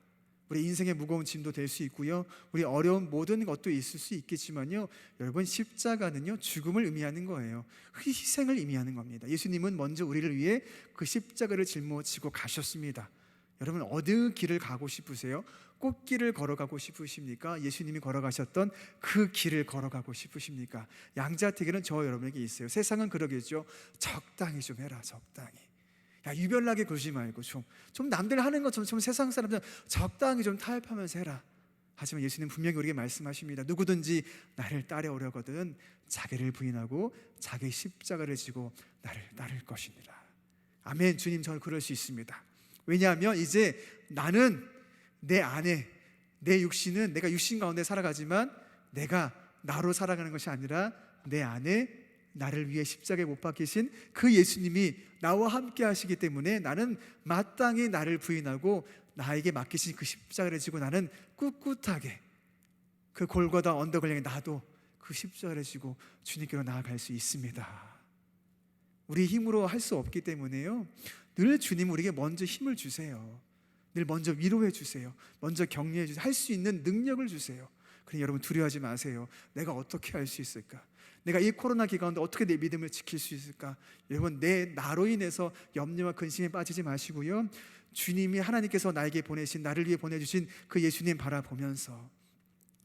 우리 인생의 무거운 짐도 될 수 있고요, 우리 어려운 모든 것도 있을 수 있겠지만요, 여러분 십자가는요 죽음을 의미하는 거예요. 희생을 의미하는 겁니다. 예수님은 먼저 우리를 위해 그 십자가를 짊어지고 가셨습니다. 여러분 어느 길을 가고 싶으세요? 꽃길을 걸어가고 싶으십니까? 예수님이 걸어가셨던 그 길을 걸어가고 싶으십니까? 양자택일은 저 여러분에게 있어요. 세상은 그러겠죠. 적당히 좀 해라, 적당히. 야, 유별나게 굴지 말고 좀 남들 하는 것처럼 좀 세상 사람들 적당히 좀 타협하면서 해라. 하지만 예수님 분명히 우리에게 말씀하십니다. 누구든지 나를 따라오려거든 자기를 부인하고 자기 십자가를 지고 나를 따를 것이니라. 아멘. 주님, 저는 그럴 수 있습니다. 왜냐하면 이제 나는 내 안에, 내 육신은 내가 육신 가운데 살아가지만 내가 나로 살아가는 것이 아니라 내 안에 나를 위해 십자가에 못 박히신 그 예수님이 나와 함께 하시기 때문에 나는 마땅히 나를 부인하고 나에게 맡기신 그 십자가를 지고 나는 꿋꿋하게 그 골고다 언덕을 향해 나도 그 십자가를 지고 주님께로 나아갈 수 있습니다. 우리 힘으로 할 수 없기 때문에요, 늘 주님 우리에게 먼저 힘을 주세요. 늘 먼저 위로해 주세요. 먼저 격려해 주세요. 할 수 있는 능력을 주세요. 그러니 여러분 두려워하지 마세요. 내가 어떻게 할 수 있을까? 내가 이 코로나 기간인데 어떻게 내 믿음을 지킬 수 있을까? 여러분, 나로 인해서 염려와 근심에 빠지지 마시고요, 주님이 하나님께서 나에게 보내신, 나를 위해 보내주신 그 예수님 바라보면서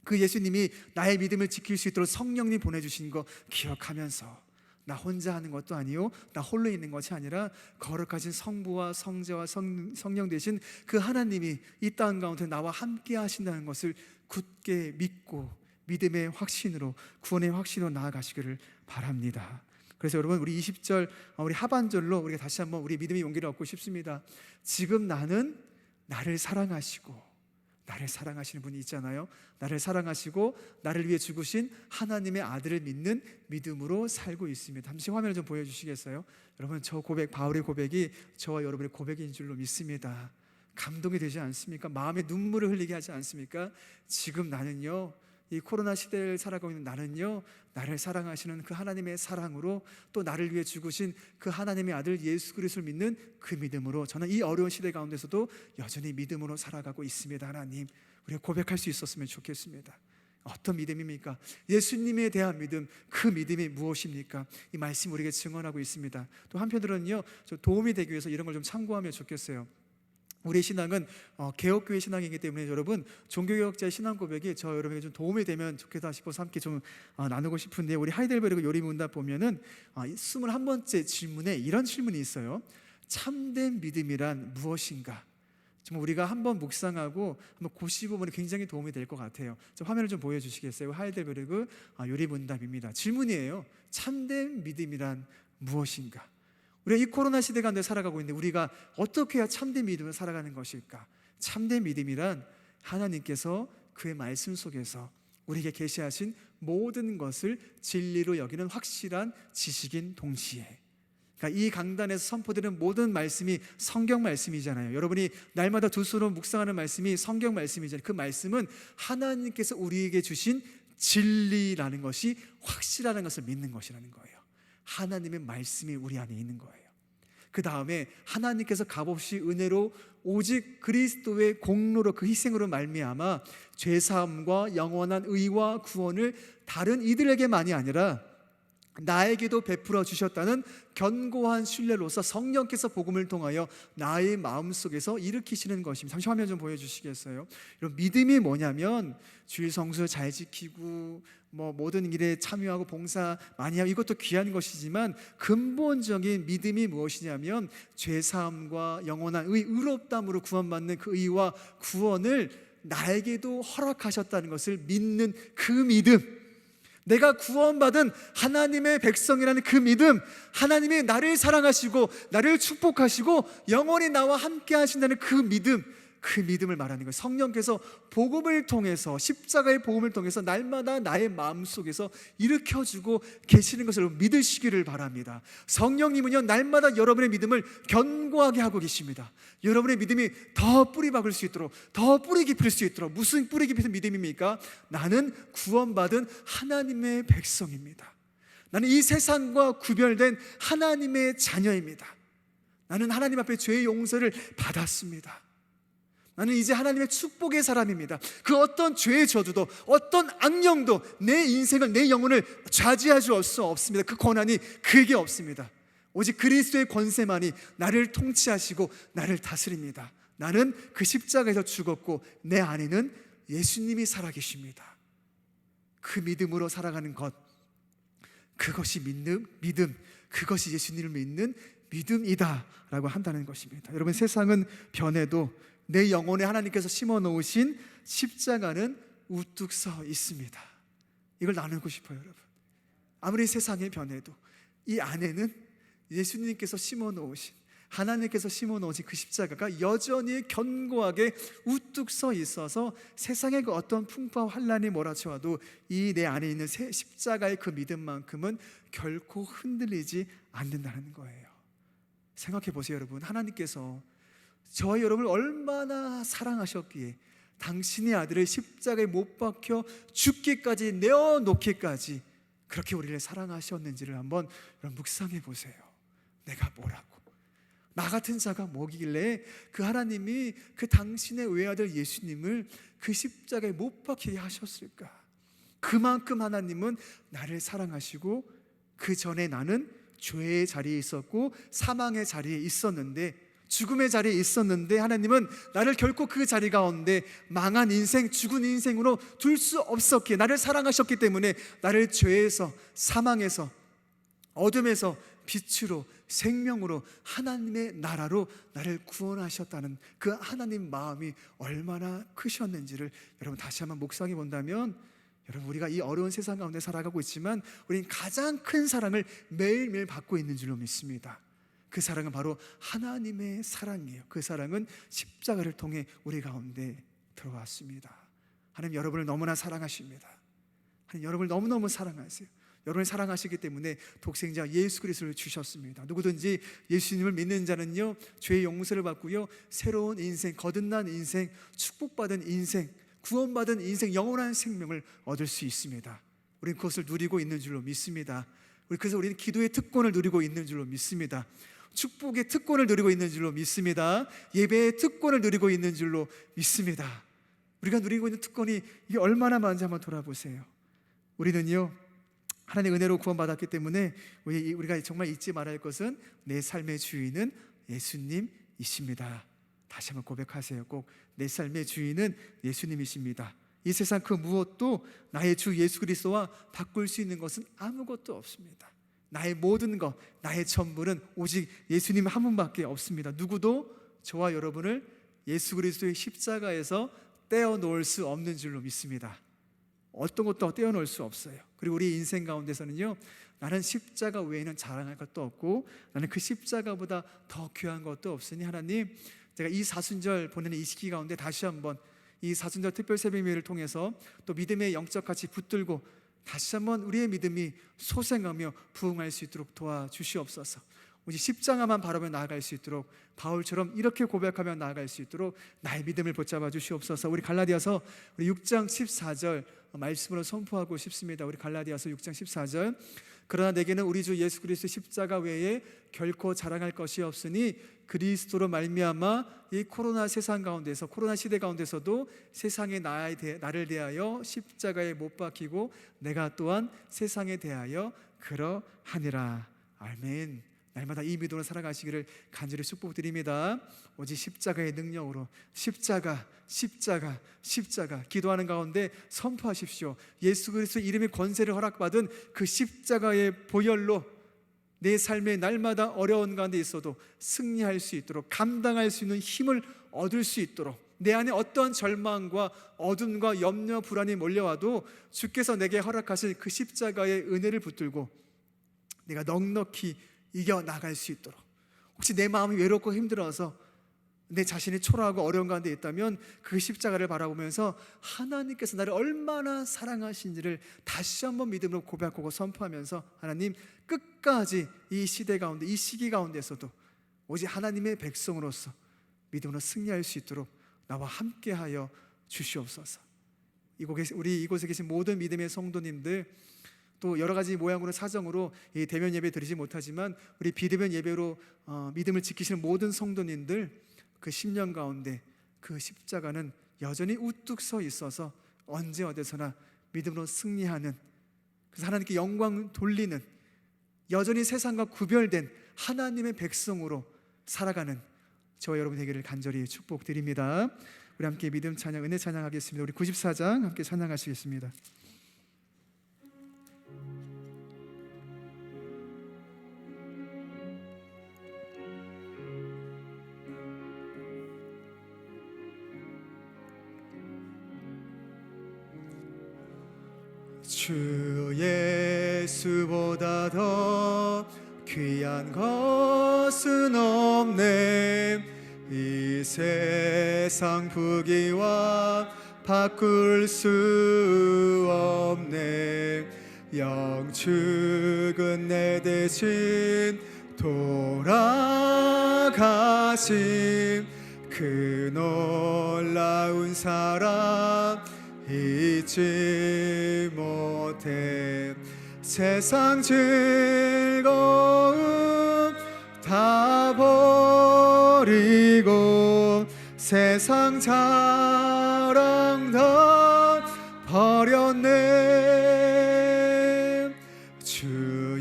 그 예수님이 나의 믿음을 지킬 수 있도록 성령님 보내주신 거 기억하면서 나 혼자 하는 것도 아니요, 나 홀로 있는 것이 아니라 거룩하신 성부와 성자와 성령 되신 그 하나님이 이 땅 가운데 나와 함께 하신다는 것을 굳게 믿고 믿음의 확신으로, 구원의 확신으로 나아가시기를 바랍니다. 그래서 여러분, 우리 20절 우리 하반절로 우리가 다시 한번 우리 믿음의 용기를 얻고 싶습니다. 지금 나는 나를 사랑하시고, 나를 사랑하시는 분이 있잖아요. 나를 사랑하시고 나를 위해 죽으신 하나님의 아들을 믿는 믿음으로 살고 있습니다. 잠시 화면을 좀 보여주시겠어요? 여러분, 저 고백, 바울의 고백이 저와 여러분의 고백인 줄로 믿습니다. 감동이 되지 않습니까? 마음에 눈물을 흘리게 하지 않습니까? 지금 나는요, 이 코로나 시대를 살아가고 있는 나는요, 나를 사랑하시는 그 하나님의 사랑으로, 또 나를 위해 죽으신 그 하나님의 아들 예수 그리스도를 믿는 그 믿음으로 저는 이 어려운 시대 가운데서도 여전히 믿음으로 살아가고 있습니다. 하나님, 우리가 고백할 수 있었으면 좋겠습니다. 어떤 믿음입니까? 예수님에 대한 믿음, 그 믿음이 무엇입니까? 이 말씀 우리에게 증언하고 있습니다. 또 한편으로는요, 좀 도움이 되기 위해서 이런 걸 좀 참고하면 좋겠어요. 우리 신앙은 개혁교회 신앙이기 때문에 여러분, 종교개혁자의 신앙 고백이 저 여러분에게 좀 도움이 되면 좋겠다 싶어서 함께 좀 나누고 싶은데, 우리 하이델베르그 요리문답 보면은 21번째 질문에 이런 질문이 있어요. 참된 믿음이란 무엇인가? 좀 우리가 한번 묵상하고 한번 고시고 보면 굉장히 도움이 될 것 같아요. 좀 화면을 좀 보여주시겠어요? 하이델베르그 요리문답입니다. 질문이에요. 참된 믿음이란 무엇인가? 우리가 이 코로나 시대 가운데 살아가고 있는데 우리가 어떻게 해야 참된 믿음을 살아가는 것일까? 참된 믿음이란 하나님께서 그의 말씀 속에서 우리에게 계시하신 모든 것을 진리로 여기는 확실한 지식인 동시에, 그러니까 이 강단에서 선포되는 모든 말씀이 성경 말씀이잖아요. 여러분이 날마다 두 수로 묵상하는 말씀이 성경 말씀이잖아요. 그 말씀은 하나님께서 우리에게 주신 진리라는 것이 확실하다는 것을 믿는 것이라는 거예요. 하나님의 말씀이 우리 안에 있는 거예요. 그 다음에 하나님께서 값없이 은혜로 오직 그리스도의 공로로, 그 희생으로 말미암아 죄사함과 영원한 의와 구원을 다른 이들에게만이 아니라 나에게도 베풀어 주셨다는 견고한 신뢰로서 성령께서 복음을 통하여 나의 마음속에서 일으키시는 것입니다. 잠시 화면 좀 보여주시겠어요? 여러분, 믿음이 뭐냐면 주일 성수 잘 지키고 모든 일에 참여하고 봉사 많이 하고, 이것도 귀한 것이지만 근본적인 믿음이 무엇이냐면 죄사함과 영원한 의롭다함으로 구원받는 그 의와 구원을 나에게도 허락하셨다는 것을 믿는 그 믿음, 내가 구원받은 하나님의 백성이라는 그 믿음, 하나님이 나를 사랑하시고 나를 축복하시고 영원히 나와 함께 하신다는 그 믿음, 그 믿음을 말하는 거예요. 성령께서 복음을 통해서, 십자가의 복음을 통해서 날마다 나의 마음속에서 일으켜주고 계시는 것을 믿으시기를 바랍니다. 성령님은요, 날마다 여러분의 믿음을 견고하게 하고 계십니다. 여러분의 믿음이 더 뿌리 박을 수 있도록, 더 뿌리 깊을 수 있도록. 무슨 뿌리 깊은 믿음입니까? 나는 구원받은 하나님의 백성입니다. 나는 이 세상과 구별된 하나님의 자녀입니다. 나는 하나님 앞에 죄의 용서를 받았습니다. 나는 이제 하나님의 축복의 사람입니다. 그 어떤 죄의 저주도, 어떤 악령도 내 인생을, 내 영혼을 좌지할 수 없습니다. 그 권한이 그에게 없습니다. 오직 그리스도의 권세만이 나를 통치하시고 나를 다스립니다. 나는 그 십자가에서 죽었고 내 안에는 예수님이 살아계십니다. 그 믿음으로 살아가는 것, 그것이 믿음, 그것이 예수님을 믿는 믿음이다라고 한다는 것입니다. 여러분, 세상은 변해도 내 영혼에 하나님께서 심어 놓으신 십자가는 우뚝 서 있습니다. 이걸 나누고 싶어요, 여러분. 아무리 세상이 변해도 이 안에는 예수님께서 심어 놓으신, 하나님께서 심어 놓으신 그 십자가가 여전히 견고하게 우뚝 서 있어서 세상의 그 어떤 풍파와 환란이 몰아쳐와도 이 내 안에 있는 십자가의 그 믿음만큼은 결코 흔들리지 않는다는 거예요. 생각해 보세요, 여러분. 하나님께서 저와 여러분을 얼마나 사랑하셨기에 당신의 아들을 십자가에 못 박혀 죽기까지, 내어놓기까지 그렇게 우리를 사랑하셨는지를 한번 여러분 묵상해 보세요. 내가 뭐라고, 나 같은 자가 뭐길래 그 하나님이 그 당신의 외아들 예수님을 그 십자가에 못 박히게 하셨을까? 그만큼 하나님은 나를 사랑하시고, 그 전에 나는 죄의 자리에 있었고 사망의 자리에 있었는데, 죽음의 자리에 있었는데 하나님은 나를 결코 그 자리 가운데 망한 인생, 죽은 인생으로 둘 수 없었기에, 나를 사랑하셨기 때문에 나를 죄에서, 사망에서, 어둠에서 빛으로, 생명으로, 하나님의 나라로 나를 구원하셨다는 그 하나님 마음이 얼마나 크셨는지를 여러분 다시 한번 묵상해 본다면, 여러분, 우리가 이 어려운 세상 가운데 살아가고 있지만 우리는 가장 큰 사랑을 매일매일 받고 있는 줄로 믿습니다. 그 사랑은 바로 하나님의 사랑이에요. 그 사랑은 십자가를 통해 우리 가운데 들어왔습니다. 하나님 여러분을 너무나 사랑하십니다. 하나님 여러분을 너무너무 사랑하세요. 여러분을 사랑하시기 때문에 독생자 예수 그리스도를 주셨습니다. 누구든지 예수님을 믿는 자는요, 죄의 용서를 받고요, 새로운 인생, 거듭난 인생, 축복받은 인생, 구원받은 인생, 영원한 생명을 얻을 수 있습니다. 우리는 그것을 누리고 있는 줄로 믿습니다. 그래서 우리는 기도의 특권을 누리고 있는 줄로 믿습니다. 축복의 특권을 누리고 있는 줄로 믿습니다. 예배의 특권을 누리고 있는 줄로 믿습니다. 우리가 누리고 있는 특권이 이게 얼마나 많은지 한번 돌아보세요. 우리는요, 하나님의 은혜로 구원받았기 때문에 우리가 정말 잊지 말아야 할 것은 내 삶의 주인은 예수님이십니다. 다시 한번 고백하세요. 꼭 내 삶의 주인은 예수님이십니다. 이 세상 그 무엇도 나의 주 예수 그리스도와 바꿀 수 있는 것은 아무것도 없습니다. 나의 모든 것, 나의 전부는 오직 예수님 한 분밖에 없습니다. 누구도 저와 여러분을 예수 그리스도의 십자가에서 떼어놓을 수 없는 줄로 믿습니다. 어떤 것도 떼어놓을 수 없어요. 그리고 우리 인생 가운데서는요, 나는 십자가 외에는 자랑할 것도 없고 나는 그 십자가보다 더 귀한 것도 없으니 하나님, 제가 이 사순절 보내는 이 시기 가운데 다시 한번 이 사순절 특별 새벽예배를 통해서 또 믿음의 영적 가치 붙들고 다시 한번 우리의 믿음이 소생하며 부흥할 수 있도록 도와주시옵소서. 오직 십자가만 바라보며 나아갈 수 있도록, 바울처럼 이렇게 고백하며 나아갈 수 있도록 나의 믿음을 붙잡아 주시옵소서. 우리 갈라디아서 6장 14절 말씀으로 선포하고 싶습니다. 우리 갈라디아서 6장 14절, 그러나 내게는 우리 주 예수 그리스도 십자가 외에 결코 자랑할 것이 없으니 그리스도로 말미암아 이 코로나 세상 가운데서, 코로나 시대 가운데서도 세상에 나를 대하여 십자가에 못 박히고 내가 또한 세상에 대하여 그러하니라. 아멘. 날마다 이 믿음으로 살아가시기를 간절히 축복드립니다. 오직 십자가의 능력으로 십자가 기도하는 가운데 선포하십시오. 예수 그리스도 이름의 권세를 허락받은 그 십자가의 보혈로 내 삶의 날마다 어려운 가운데 있어도 승리할 수 있도록, 감당할 수 있는 힘을 얻을 수 있도록, 내 안에 어떠한 절망과 어둠과 염려, 불안이 몰려와도 주께서 내게 허락하신 그 십자가의 은혜를 붙들고 내가 넉넉히 이겨나갈 수 있도록, 혹시 내 마음이 외롭고 힘들어서 내 자신이 초라하고 어려운 가운데 있다면 그 십자가를 바라보면서 하나님께서 나를 얼마나 사랑하신지를 다시 한번 믿음으로 고백하고 선포하면서, 하나님, 끝까지 이 시대 가운데, 이 시기 가운데서도 오직 하나님의 백성으로서 믿음으로 승리할 수 있도록 나와 함께하여 주시옵소서. 우리 이곳에 계신 모든 믿음의 성도님들, 또 여러 가지 모양으로 사정으로 이 대면 예배 드리지 못하지만 우리 비대면 예배로 믿음을 지키시는 모든 성도님들, 그 10년 가운데 그 십자가는 여전히 우뚝 서 있어서 언제 어디서나 믿음으로 승리하는, 그래서 하나님께 영광 돌리는, 여전히 세상과 구별된 하나님의 백성으로 살아가는 저와 여러분 되기를 간절히 축복드립니다. 우리 함께 믿음 찬양, 은혜 찬양하겠습니다. 우리 94장 함께 찬양하시겠습니다. 주 예수보다 더 귀한 것은 없네. 이 세상 부귀와 바꿀 수 없네. 영축은 내 대신 돌아가신 그 놀라운 사랑 잊지 못해. 세상 즐거움 다 버리고 세상 자랑 다 버렸네. 주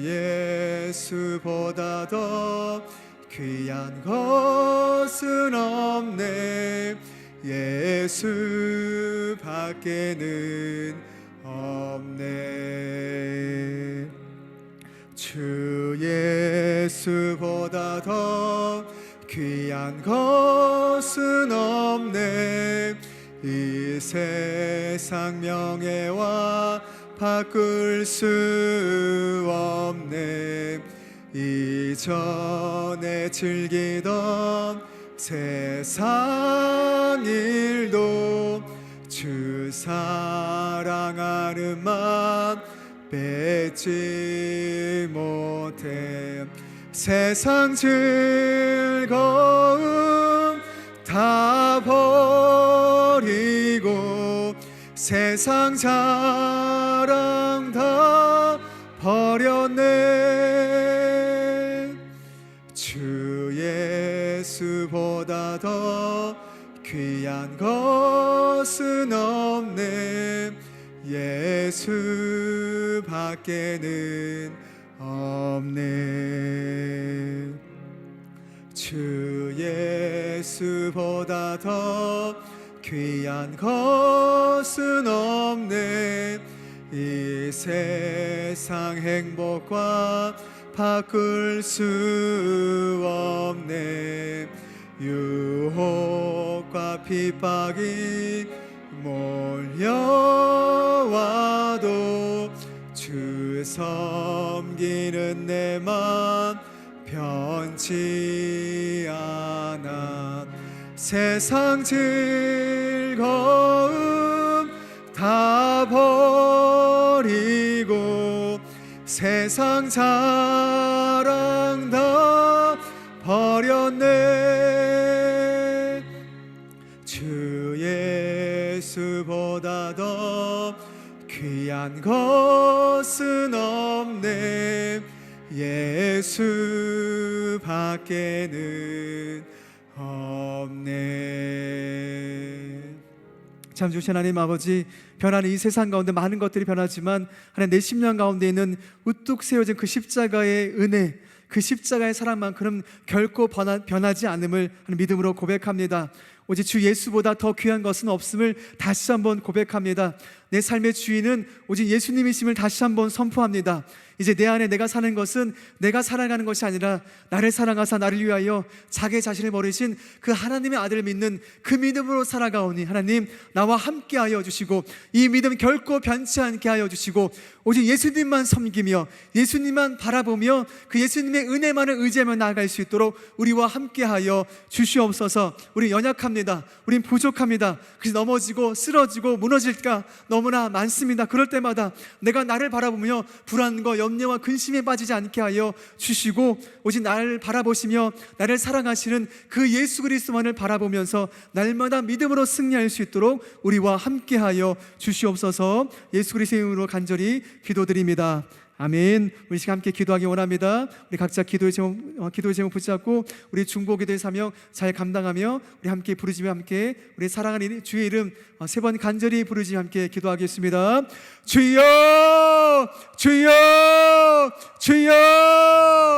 예수보다 더 귀한 것은 없네. 예수 밖에는 없네. 주 예수보다 더 귀한 것은 없네. 이 세상 명예와 바꿀 수 없네. 이전에 즐기던 세상 일도 주 사랑하는 맘 뺏지 못해. 세상 즐거움 다 버리고 세상 자랑 다 버렸네. 주 예수보다 더 귀한 것은 없네. 예수 밖에는 없네. 주 예수보다 더 귀한 것은 없네. 이 세상 행복과 바꿀 수 없네. 유혹과 핍박이 몰려와도 주 섬기는 내 맘 변치 않아. 세상 즐거움 다 버리고 세상 자랑 다 버렸네. 주 예수보다 더 귀한 것은 없네. 예수 밖에는 없네. 참 주신 하나님 아버지, 변하는 이 세상 가운데 많은 것들이 변하지만 하나님 내 심령 가운데 있는 우뚝 세워진 그 십자가의 은혜, 그 십자가의 사랑만큼은 결코 변하지 않음을 믿음으로 고백합니다. 오직 주 예수보다 더 귀한 것은 없음을 다시 한번 고백합니다. 내 삶의 주인은 오직 예수님이심을 다시 한번 선포합니다. 이제 내 안에 내가 사는 것은 내가 살아가는 것이 아니라 나를 사랑하사 나를 위하여 자기 자신을 버리신 그 하나님의 아들을 믿는 그 믿음으로 살아가오니 하나님 나와 함께하여 주시고 이 믿음 결코 변치 않게 하여 주시고 오직 예수님만 섬기며 예수님만 바라보며 그 예수님의 은혜만을 의지하며 나아갈 수 있도록 우리와 함께하여 주시옵소서. 우리 연약합니다. 우린 부족합니다. 그래서 넘어지고 쓰러지고 무너질까 너무나 많습니다. 그럴 때마다 내가 나를 바라보며 불안과 염려와 근심에 빠지지 않게 하여 주시고 오직 나를 바라보시며 나를 사랑하시는 그 예수 그리스도만을 바라보면서 날마다 믿음으로 승리할 수 있도록 우리와 함께하여 주시옵소서. 예수 그리스도의 이름으로 간절히 기도드립니다. 아멘. 우리 시간 함께 기도하기 원합니다. 우리 각자 기도의 제목 붙잡고 우리 중보기도의 사명 잘 감당하며 우리 함께 부르짖으며 함께 우리 사랑하는 주의 이름 세 번 간절히 부르짖으며 함께 기도하겠습니다. 주여 주여 주여